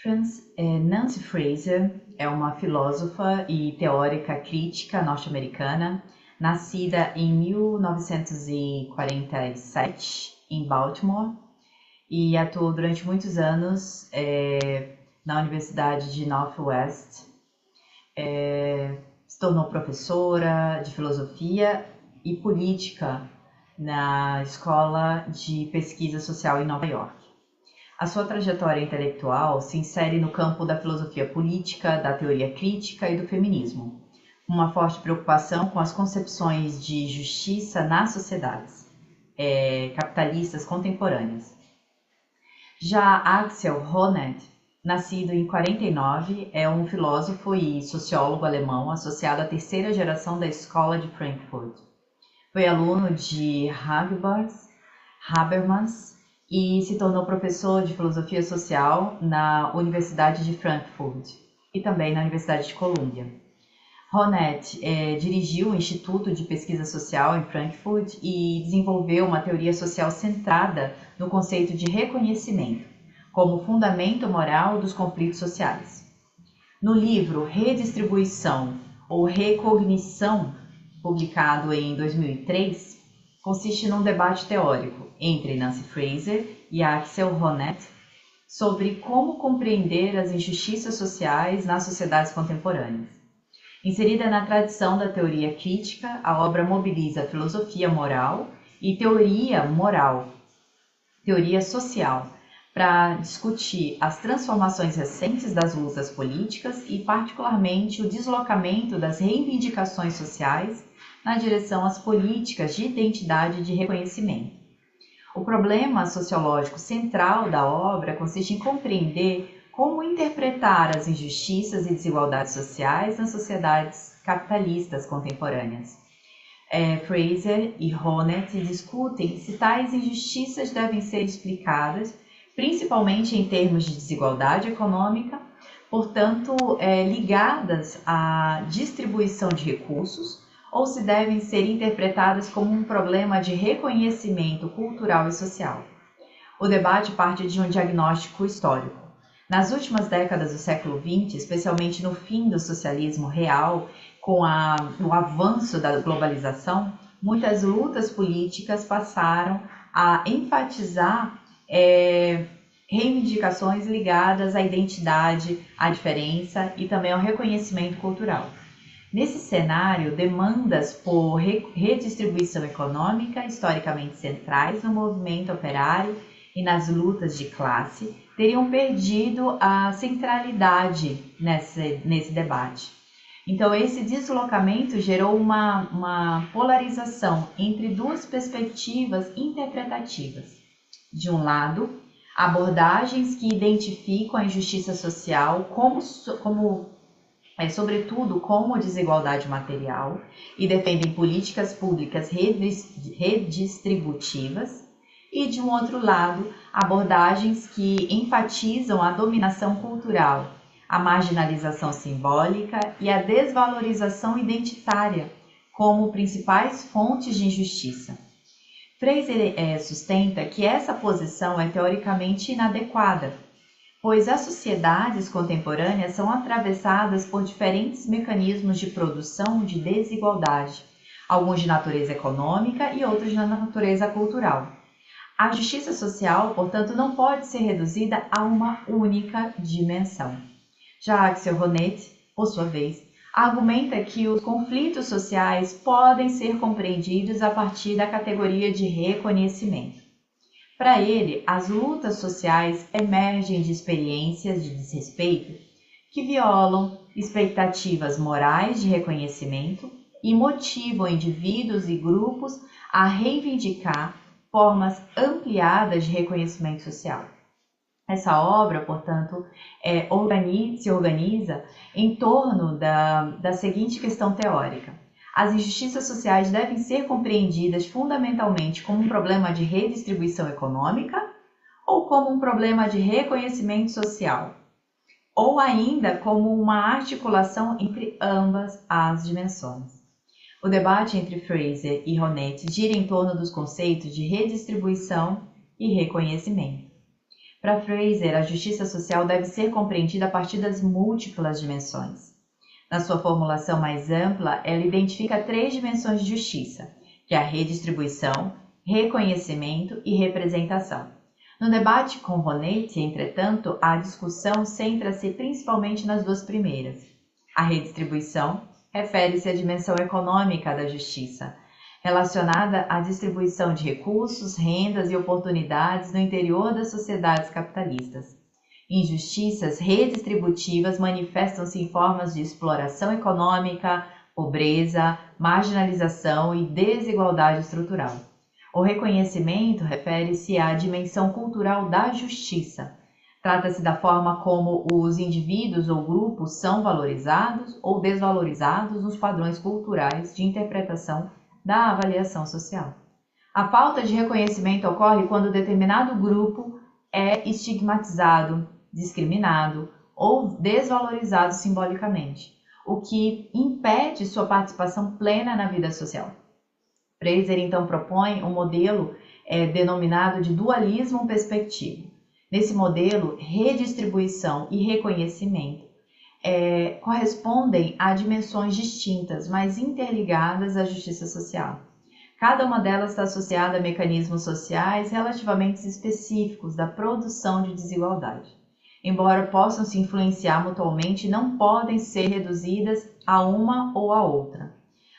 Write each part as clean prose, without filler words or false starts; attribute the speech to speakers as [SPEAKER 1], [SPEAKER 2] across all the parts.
[SPEAKER 1] Nancy Fraser é uma filósofa e teórica crítica norte-americana, nascida em 1947 em Baltimore e atuou durante muitos anos na Universidade de Northwest. Se tornou professora de filosofia e política na Escola de Pesquisa Social em Nova York. A sua trajetória intelectual se insere no campo da filosofia política, da teoria crítica e do feminismo, uma forte preocupação com as concepções de justiça nas sociedades capitalistas contemporâneas. Já Axel Honneth, nascido em 1949, é um filósofo e sociólogo alemão associado à terceira geração da Escola de Frankfurt. Foi aluno de Habermas e se tornou professor de filosofia social na Universidade de Frankfurt e também na Universidade de Colômbia. Honneth dirigiu o Instituto de Pesquisa Social em Frankfurt e desenvolveu uma teoria social centrada no conceito de reconhecimento, como fundamento moral dos conflitos sociais. No livro Redistribuição ou Recognição, publicado em 2003, consiste num debate teórico entre Nancy Fraser e Axel Honneth sobre como compreender as injustiças sociais nas sociedades contemporâneas. Inserida na tradição da teoria crítica, a obra mobiliza a filosofia moral e teoria social, para discutir as transformações recentes das lutas políticas e, particularmente, o deslocamento das reivindicações sociais na direção às políticas de identidade e de reconhecimento. O problema sociológico central da obra consiste em compreender como interpretar as injustiças e desigualdades sociais nas sociedades capitalistas contemporâneas. Fraser e Honneth discutem se tais injustiças devem ser explicadas principalmente em termos de desigualdade econômica, portanto, ligadas à distribuição de recursos, ou se devem ser interpretadas como um problema de reconhecimento cultural e social. O debate parte de um diagnóstico histórico. Nas últimas décadas do século XX, especialmente no fim do socialismo real, com o avanço da globalização, muitas lutas políticas passaram a enfatizar reivindicações ligadas à identidade, à diferença e também ao reconhecimento cultural. Nesse cenário, demandas por redistribuição econômica, historicamente centrais no movimento operário e nas lutas de classe, teriam perdido a centralidade nesse debate. Então, esse deslocamento gerou uma polarização entre duas perspectivas interpretativas. De um lado, abordagens que identificam a injustiça social sobretudo como desigualdade material e defendem políticas públicas redistributivas, e de um outro lado, abordagens que enfatizam a dominação cultural, a marginalização simbólica e a desvalorização identitária como principais fontes de injustiça. Fraser sustenta que essa posição é teoricamente inadequada, pois as sociedades contemporâneas são atravessadas por diferentes mecanismos de produção de desigualdade, alguns de natureza econômica e outros de natureza cultural. A justiça social, portanto, não pode ser reduzida a uma única dimensão. Já Axel Honneth, por sua vez, argumenta que os conflitos sociais podem ser compreendidos a partir da categoria de reconhecimento. Para ele, as lutas sociais emergem de experiências de desrespeito que violam expectativas morais de reconhecimento e motivam indivíduos e grupos a reivindicar formas ampliadas de reconhecimento social. Essa obra, portanto, se organiza em torno da seguinte questão teórica. As injustiças sociais devem ser compreendidas fundamentalmente como um problema de redistribuição econômica ou como um problema de reconhecimento social, ou ainda como uma articulação entre ambas as dimensões. O debate entre Fraser e Honneth gira em torno dos conceitos de redistribuição e reconhecimento. Para Fraser, a justiça social deve ser compreendida a partir das múltiplas dimensões. Na sua formulação mais ampla, ela identifica 3 dimensões de justiça, que é a redistribuição, reconhecimento e representação. No debate com Honneth, entretanto, a discussão centra-se principalmente nas 2 primeiras. A redistribuição refere-se à dimensão econômica da justiça, relacionada à distribuição de recursos, rendas e oportunidades no interior das sociedades capitalistas. Injustiças redistributivas manifestam-se em formas de exploração econômica, pobreza, marginalização e desigualdade estrutural. O reconhecimento refere-se à dimensão cultural da justiça. Trata-se da forma como os indivíduos ou grupos são valorizados ou desvalorizados nos padrões culturais de interpretação da avaliação social. A falta de reconhecimento ocorre quando determinado grupo é estigmatizado, discriminado ou desvalorizado simbolicamente, o que impede sua participação plena na vida social. Fraser então propõe um modelo denominado de dualismo perspectivo. Nesse modelo, redistribuição e reconhecimento correspondem a dimensões distintas, mas interligadas à justiça social. Cada uma delas está associada a mecanismos sociais relativamente específicos da produção de desigualdade. Embora possam se influenciar mutuamente, não podem ser reduzidas a uma ou a outra.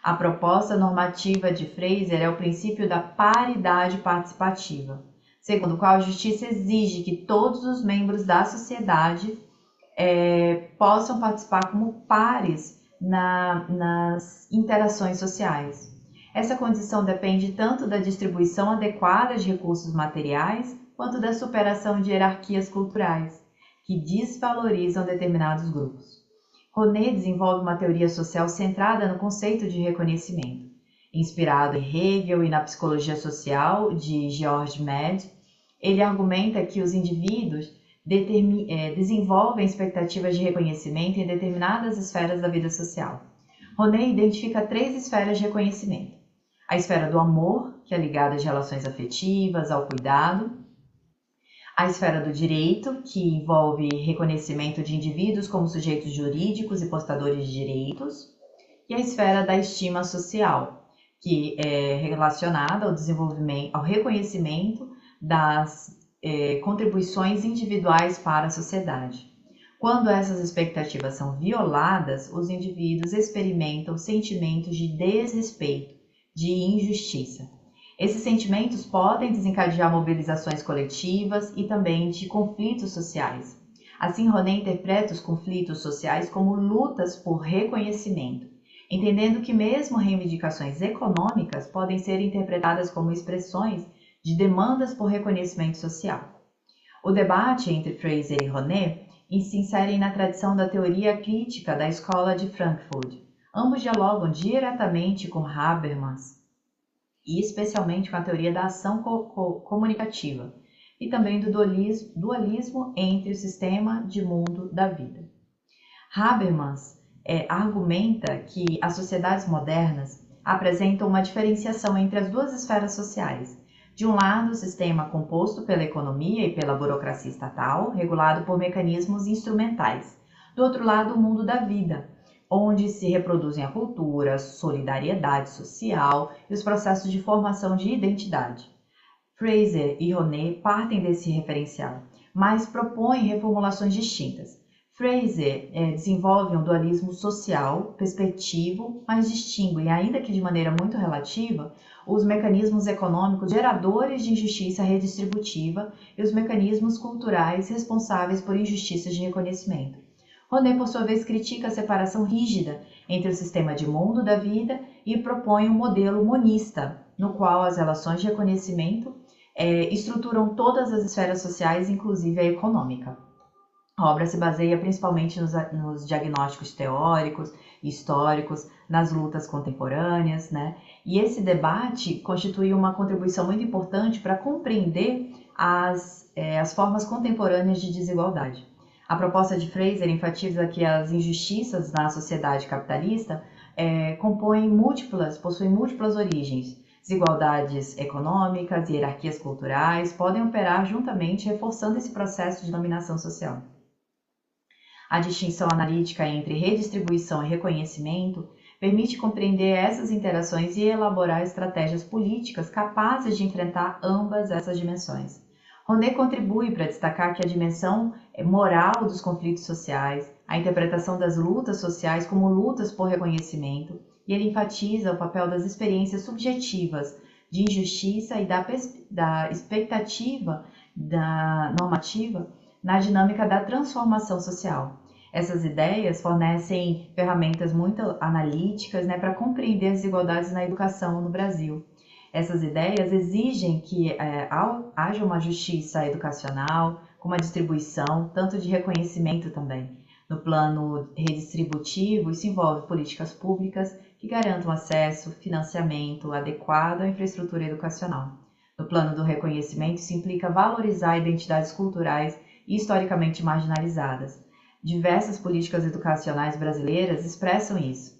[SPEAKER 1] A proposta normativa de Fraser é o princípio da paridade participativa, segundo o qual a justiça exige que todos os membros da sociedade possam participar como pares nas interações sociais. Essa condição depende tanto da distribuição adequada de recursos materiais, quanto da superação de hierarquias culturais, que desvalorizam determinados grupos. Honneth desenvolve uma teoria social centrada no conceito de reconhecimento. Inspirado em Hegel e na psicologia social de George Mead, ele argumenta que os indivíduos desenvolvem expectativas de reconhecimento em determinadas esferas da vida social. Honneth identifica 3 esferas de reconhecimento. A esfera do amor, que é ligada às relações afetivas, ao cuidado. A esfera do direito, que envolve reconhecimento de indivíduos como sujeitos jurídicos e portadores de direitos. E a esfera da estima social, que é relacionada ao desenvolvimento, ao reconhecimento das contribuições individuais para a sociedade. Quando essas expectativas são violadas, os indivíduos experimentam sentimentos de desrespeito, de injustiça. Esses sentimentos podem desencadear mobilizações coletivas e também de conflitos sociais. Assim, Honneth interpreta os conflitos sociais como lutas por reconhecimento, entendendo que mesmo reivindicações econômicas podem ser interpretadas como expressões de demandas por reconhecimento social. O debate entre Fraser e Honneth se insere na tradição da teoria crítica da Escola de Frankfurt. Ambos dialogam diretamente com Habermas e especialmente com a teoria da ação comunicativa e também do dualismo entre o sistema de mundo da vida. Habermas argumenta que as sociedades modernas apresentam uma diferenciação entre as 2 esferas sociais. De um lado, o sistema composto pela economia e pela burocracia estatal, regulado por mecanismos instrumentais. Do outro lado, o mundo da vida, onde se reproduzem a cultura, a solidariedade social e os processos de formação de identidade. Fraser e Honneth partem desse referencial, mas propõem reformulações distintas. Fraser desenvolve um dualismo social, perspectivo, mas distingue, ainda que de maneira muito relativa, os mecanismos econômicos geradores de injustiça redistributiva e os mecanismos culturais responsáveis por injustiças de reconhecimento. Honneth, por sua vez, critica a separação rígida entre o sistema de mundo da vida e propõe um modelo monista, no qual as relações de reconhecimento estruturam todas as esferas sociais, inclusive a econômica. A obra se baseia principalmente nos diagnósticos teóricos, históricos, nas lutas contemporâneas, né? E esse debate constitui uma contribuição muito importante para compreender as formas contemporâneas de desigualdade. A proposta de Fraser enfatiza que as injustiças na sociedade capitalista possuem múltiplas origens, Desigualdades econômicas e hierarquias culturais podem operar juntamente, reforçando esse processo de dominação social. A distinção analítica entre redistribuição e reconhecimento permite compreender essas interações e elaborar estratégias políticas capazes de enfrentar ambas essas dimensões. Rounet contribui para destacar que a dimensão moral dos conflitos sociais, a interpretação das lutas sociais como lutas por reconhecimento, e ele enfatiza o papel das experiências subjetivas de injustiça e da expectativa da normativa na dinâmica da transformação social. Essas ideias fornecem ferramentas muito analíticas, para compreender as desigualdades na educação no Brasil. Essas ideias exigem que haja uma justiça educacional, com uma distribuição, tanto de reconhecimento também. No plano redistributivo, isso envolve políticas públicas que garantam acesso, financiamento adequado à infraestrutura educacional. No plano do reconhecimento, isso implica valorizar identidades culturais e historicamente marginalizadas. Diversas políticas educacionais brasileiras expressam isso.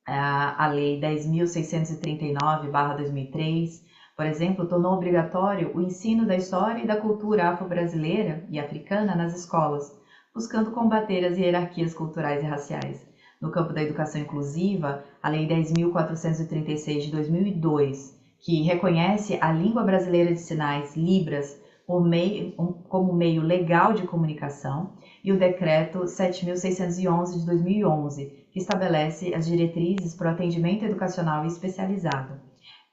[SPEAKER 1] A Lei 10.639/2003, por exemplo, tornou obrigatório o ensino da história e da cultura afro-brasileira e africana nas escolas, buscando combater as hierarquias culturais e raciais. No campo da educação inclusiva, a Lei 10.436 de 2002, que reconhece a língua brasileira de sinais, Libras, como meio legal de comunicação, e o Decreto 7.611 de 2011, que estabelece as diretrizes para o atendimento educacional especializado.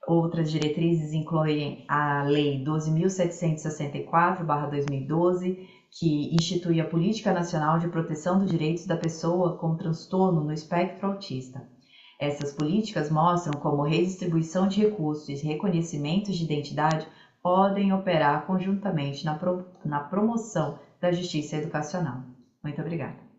[SPEAKER 1] Outras diretrizes incluem a Lei 12.764/2012, que institui a Política Nacional de Proteção dos Direitos da Pessoa com Transtorno no Espectro Autista. Essas políticas mostram como redistribuição de recursos e reconhecimentos de identidade podem operar conjuntamente na promoção da justiça educacional. Muito obrigada.